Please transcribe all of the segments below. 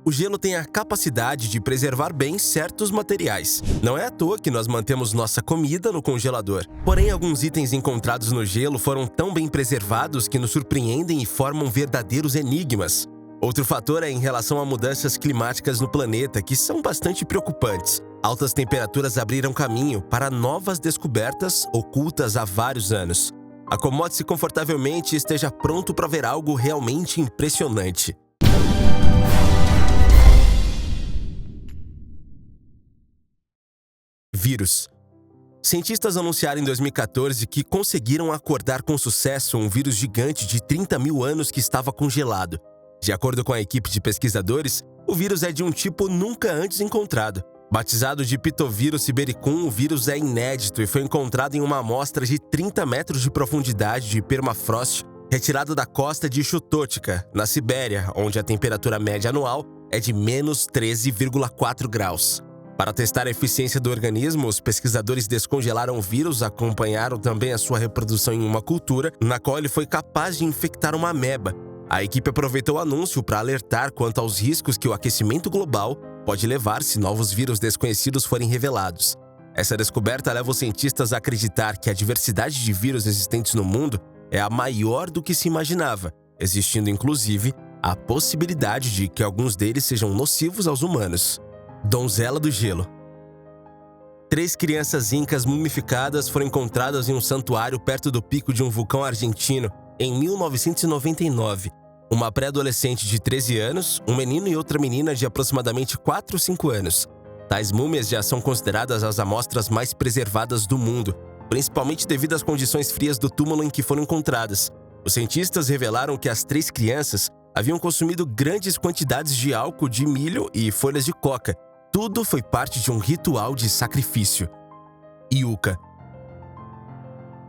O gelo tem a capacidade de preservar bem certos materiais. Não é à toa que nós mantemos nossa comida no congelador. Porém, alguns itens encontrados no gelo foram tão bem preservados que nos surpreendem e formam verdadeiros enigmas. Outro fator é em relação a mudanças climáticas no planeta, que são bastante preocupantes. Altas temperaturas abriram caminho para novas descobertas ocultas há vários anos. Acomode-se confortavelmente e esteja pronto para ver algo realmente impressionante. Vírus. Cientistas anunciaram em 2014 que conseguiram acordar com sucesso um vírus gigante de 30 mil anos que estava congelado. De acordo com a equipe de pesquisadores, o vírus é de um tipo nunca antes encontrado. Batizado de Pitovírus sibericum, o vírus é inédito e foi encontrado em uma amostra de 30 metros de profundidade de permafrost retirado da costa de Chukotka, na Sibéria, onde a temperatura média anual é de menos 13,4 graus. Para testar a eficiência do organismo, os pesquisadores descongelaram o vírus, acompanharam também a sua reprodução em uma cultura, na qual ele foi capaz de infectar uma ameba. A equipe aproveitou o anúncio para alertar quanto aos riscos que o aquecimento global pode levar se novos vírus desconhecidos forem revelados. Essa descoberta leva os cientistas a acreditar que a diversidade de vírus existentes no mundo é a maior do que se imaginava, existindo inclusive a possibilidade de que alguns deles sejam nocivos aos humanos. Donzela do Gelo. 3 crianças incas mumificadas foram encontradas em um santuário perto do pico de um vulcão argentino em 1999. Uma pré-adolescente de 13 anos, um menino e outra menina de aproximadamente 4 ou 5 anos. Tais múmias já são consideradas as amostras mais preservadas do mundo, principalmente devido às condições frias do túmulo em que foram encontradas. Os cientistas revelaram que as 3 crianças haviam consumido grandes quantidades de álcool de milho e folhas de coca. Tudo foi parte de um ritual de sacrifício. Yucca.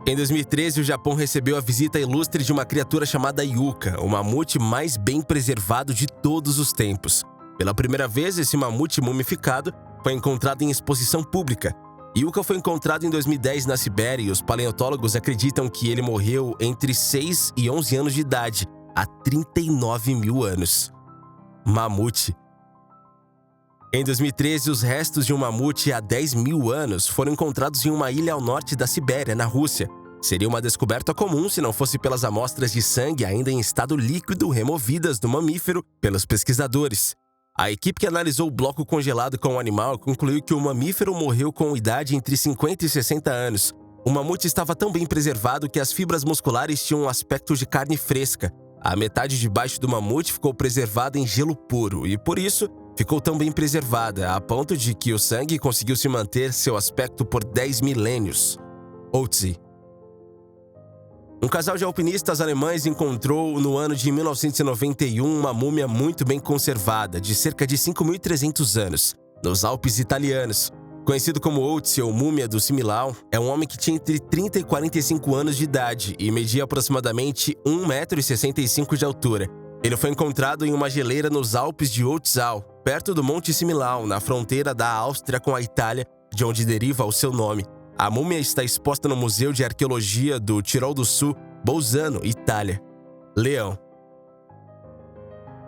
Em 2013, o Japão recebeu a visita ilustre de uma criatura chamada Yucca, o mamute mais bem preservado de todos os tempos. Pela primeira vez, esse mamute mumificado foi encontrado em exposição pública. Yucca foi encontrado em 2010 na Sibéria e os paleontólogos acreditam que ele morreu entre 6 e 11 anos de idade, há 39 mil anos. Mamute. Em 2013, os restos de um mamute há 10 mil anos foram encontrados em uma ilha ao norte da Sibéria, na Rússia. Seria uma descoberta comum se não fosse pelas amostras de sangue ainda em estado líquido removidas do mamífero pelos pesquisadores. A equipe que analisou o bloco congelado com o animal concluiu que o mamífero morreu com idade entre 50 e 60 anos. O mamute estava tão bem preservado que as fibras musculares tinham um aspecto de carne fresca. A metade de baixo do mamute ficou preservada em gelo puro e, por isso, ficou tão bem preservada, a ponto de que o sangue conseguiu se manter seu aspecto por 10 milênios. Otzi. Um casal de alpinistas alemães encontrou, no ano de 1991, uma múmia muito bem conservada, de cerca de 5.300 anos, nos Alpes italianos. Conhecido como Otzi ou múmia do Similau, é um homem que tinha entre 30 e 45 anos de idade e media aproximadamente 1,65 m de altura. Ele foi encontrado em uma geleira nos Alpes de Otzau, perto do Monte Similau, na fronteira da Áustria com a Itália, de onde deriva o seu nome. A múmia está exposta no Museu de Arqueologia do Tirol do Sul, Bolzano, Itália. Leão.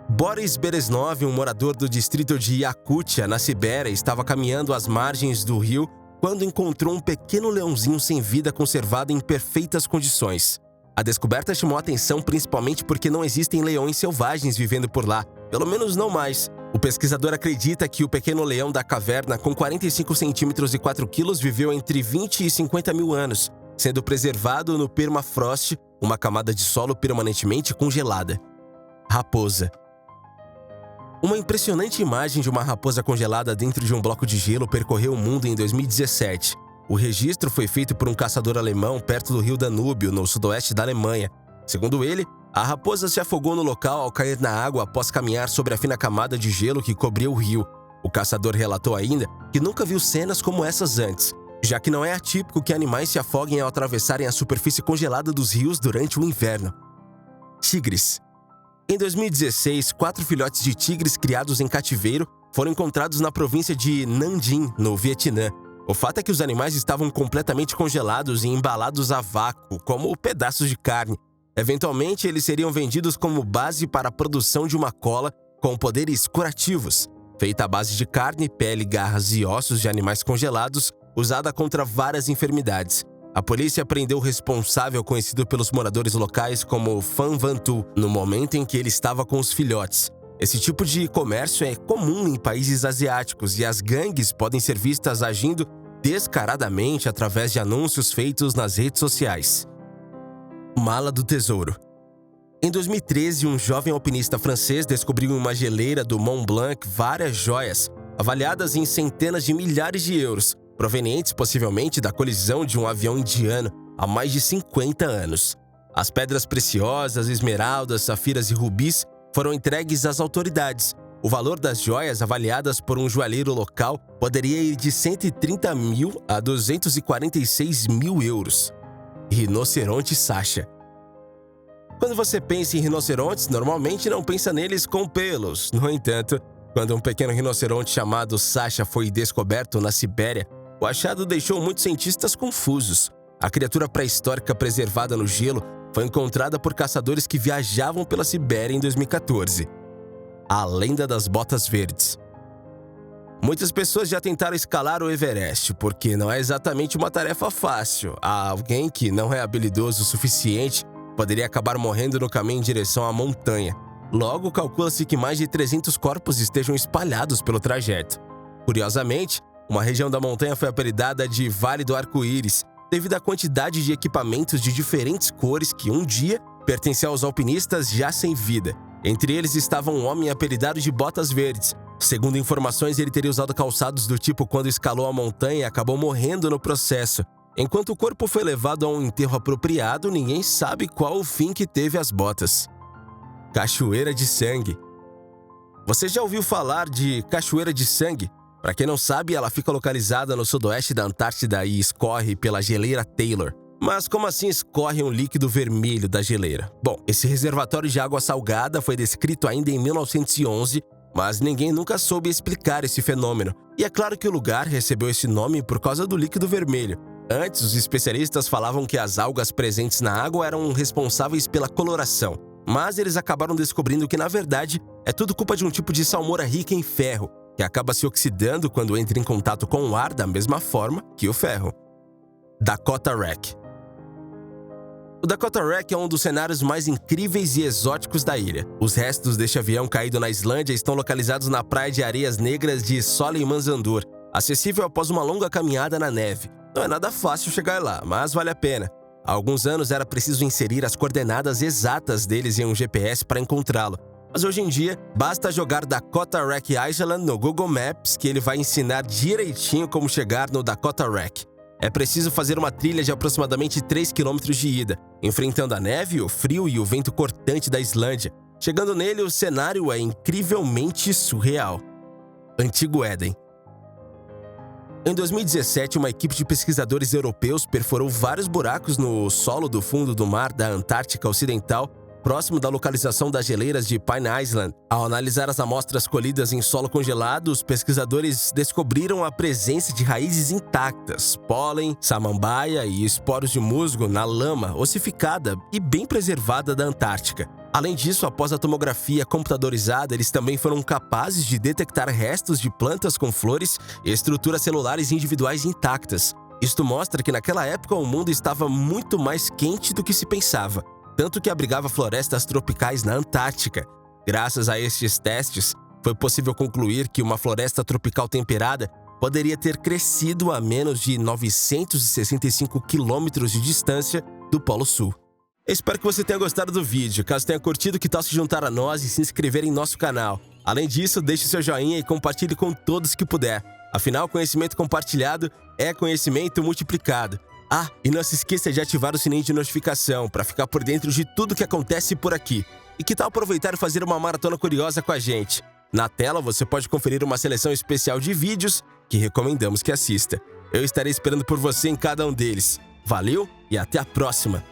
Boris Berezov, um morador do distrito de Yakutia, na Sibéria, estava caminhando às margens do rio quando encontrou um pequeno leãozinho sem vida conservado em perfeitas condições. A descoberta chamou a atenção principalmente porque não existem leões selvagens vivendo por lá, pelo menos não mais. O pesquisador acredita que o pequeno leão da caverna, com 45 centímetros e 4 quilos, viveu entre 20 e 50 mil anos, sendo preservado no permafrost, uma camada de solo permanentemente congelada. Raposa. Uma impressionante imagem de uma raposa congelada dentro de um bloco de gelo percorreu o mundo em 2017. O registro foi feito por um caçador alemão perto do rio Danúbio, no sudoeste da Alemanha. Segundo ele, a raposa se afogou no local ao cair na água após caminhar sobre a fina camada de gelo que cobria o rio. O caçador relatou ainda que nunca viu cenas como essas antes, já que não é atípico que animais se afoguem ao atravessarem a superfície congelada dos rios durante o inverno. Tigres. Em 2016, 4 filhotes de tigres criados em cativeiro foram encontrados na província de Nha Trang, no Vietnã. O fato é que os animais estavam completamente congelados e embalados a vácuo, como pedaços de carne. Eventualmente, eles seriam vendidos como base para a produção de uma cola com poderes curativos, feita à base de carne, pele, garras e ossos de animais congelados, usada contra várias enfermidades. A polícia prendeu o responsável, conhecido pelos moradores locais como Phan Van Tu, no momento em que ele estava com os filhotes. Esse tipo de comércio é comum em países asiáticos e as gangues podem ser vistas agindo descaradamente através de anúncios feitos nas redes sociais. Mala do tesouro. Em 2013, um jovem alpinista francês descobriu em uma geleira do Mont Blanc várias joias, avaliadas em centenas de milhares de euros, provenientes possivelmente da colisão de um avião indiano há mais de 50 anos. As pedras preciosas, esmeraldas, safiras e rubis foram entregues às autoridades. O valor das joias avaliadas por um joalheiro local poderia ir de 130 mil a 246 mil euros. Rinoceronte Sasha. Quando você pensa em rinocerontes, normalmente não pensa neles com pelos. No entanto, quando um pequeno rinoceronte chamado Sasha foi descoberto na Sibéria, o achado deixou muitos cientistas confusos. A criatura pré-histórica preservada no gelo foi encontrada por caçadores que viajavam pela Sibéria em 2014. A lenda das botas verdes. Muitas pessoas já tentaram escalar o Everest, porque não é exatamente uma tarefa fácil. Alguém que não é habilidoso o suficiente poderia acabar morrendo no caminho em direção à montanha. Logo, calcula-se que mais de 300 corpos estejam espalhados pelo trajeto. Curiosamente, uma região da montanha foi apelidada de Vale do Arco-Íris, devido à quantidade de equipamentos de diferentes cores que um dia pertenciam aos alpinistas já sem vida. Entre eles estava um homem apelidado de Botas Verdes. Segundo informações, ele teria usado calçados do tipo quando escalou a montanha e acabou morrendo no processo. Enquanto o corpo foi levado a um enterro apropriado, ninguém sabe qual o fim que teve as botas. Cachoeira de Sangue. Você já ouviu falar de Cachoeira de Sangue? Para quem não sabe, ela fica localizada no sudoeste da Antártida e escorre pela geleira Taylor. Mas como assim escorre um líquido vermelho da geleira? Bom, esse reservatório de água salgada foi descrito ainda em 1911, mas ninguém nunca soube explicar esse fenômeno. E é claro que o lugar recebeu esse nome por causa do líquido vermelho. Antes, os especialistas falavam que as algas presentes na água eram responsáveis pela coloração. Mas eles acabaram descobrindo que, na verdade, é tudo culpa de um tipo de salmoura rica em ferro, que acaba se oxidando quando entra em contato com o ar da mesma forma que o ferro. Dakota Wreck. O Dakota Wreck é um dos cenários mais incríveis e exóticos da ilha. Os restos deste avião caído na Islândia estão localizados na praia de areias negras de Soleymansandur, acessível após uma longa caminhada na neve. Não é nada fácil chegar lá, mas vale a pena. Há alguns anos era preciso inserir as coordenadas exatas deles em um GPS para encontrá-lo. Mas hoje em dia, basta jogar Dakota Wreck Island no Google Maps que ele vai ensinar direitinho como chegar no Dakota Wreck. É preciso fazer uma trilha de aproximadamente 3 km de ida, enfrentando a neve, o frio e o vento cortante da Islândia. Chegando nele, o cenário é incrivelmente surreal. Antigo Éden. Em 2017, uma equipe de pesquisadores europeus perfurou vários buracos no solo do fundo do mar da Antártica Ocidental, próximo da localização das geleiras de Pine Island. Ao analisar as amostras colhidas em solo congelado, os pesquisadores descobriram a presença de raízes intactas, pólen, samambaia e esporos de musgo na lama ossificada e bem preservada da Antártica. Além disso, após a tomografia computadorizada, eles também foram capazes de detectar restos de plantas com flores e estruturas celulares individuais intactas. Isto mostra que naquela época o mundo estava muito mais quente do que se pensava, tanto que abrigava florestas tropicais na Antártica. Graças a estes testes, foi possível concluir que uma floresta tropical temperada poderia ter crescido a menos de 965 quilômetros de distância do Polo Sul. Espero que você tenha gostado do vídeo. Caso tenha curtido, que tal se juntar a nós e se inscrever em nosso canal. Além disso, deixe seu joinha e compartilhe com todos que puder. Afinal, conhecimento compartilhado é conhecimento multiplicado. Ah, e não se esqueça de ativar o sininho de notificação para ficar por dentro de tudo que acontece por aqui. E que tal aproveitar e fazer uma maratona curiosa com a gente? Na tela você pode conferir uma seleção especial de vídeos que recomendamos que assista. Eu estarei esperando por você em cada um deles. Valeu e até a próxima!